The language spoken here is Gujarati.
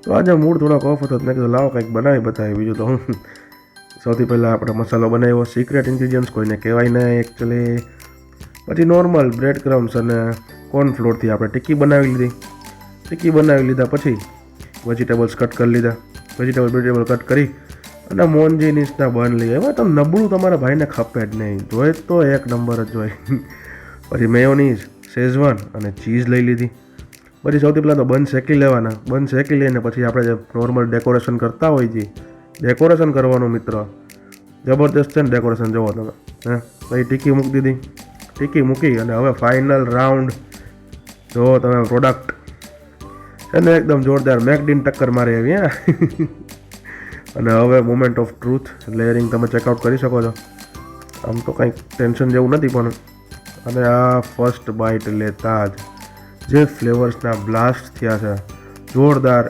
તો આજે મૂડ થોડોક ઓફ હતો, મેં કીધું લાવો કંઈક બનાવી બતાવી. બીજું તો હું સૌથી પહેલાં આપણે મસાલો બનાવ્યો, સિક્રેટ ઇન્ગ્રીડિયન્ટ્સ કોઈને કહેવાય નહીં એકચ્યુઅલી. પછી નોર્મલ બ્રેડ ક્રમ્સ અને કોર્નફ્લોરથી આપણે ટિક્કી બનાવી લીધી. ટિક્કી બનાવી લીધા પછી વેજીટેબલ્સ કટ કરી લીધા. વેજીટેબલ કટ કરી અને મોન્જીનીસના બન લઈ આવ્યા. તો નબળું તમારા ભાઈને ખપે જ નહીં, જોઈએ તો એક નંબર જ જોઈએ. પછી મેયોનીઝ, શેઝવાન અને ચીઝ લઈ લીધી. પછી સૌથી પહેલાં તો બન શેકી લેવાના. બન શેકી લઈને પછી આપણે જે નોર્મલ ડેકોરેશન કરતા હોય છીએ, ડેકોરેશન કરવાનું મિત્ર, જબરદસ્ત છે ને ડેકોરેશન જોવો તમે. પછી ટીકી મૂકી દીધી. ટીકી મૂકી અને હવે ફાઇનલ રાઉન્ડ જોવો તમે. પ્રોડક્ટ છે ને એકદમ જોરદાર મેકડીન ટક્કર મારી આવી. અને હવે મોમેન્ટ ઓફ ટ્રુથ, લેયરિંગ તમે ચેકઆઉટ કરી શકો છો. આમ તો કંઈક ટેન્શન જેવું નથી પણ. અને આ ફર્સ્ટ બાઇટ લેતા જ જે ફ્લેવર્સના બ્લાસ્ટ થયા છે જોરદાર.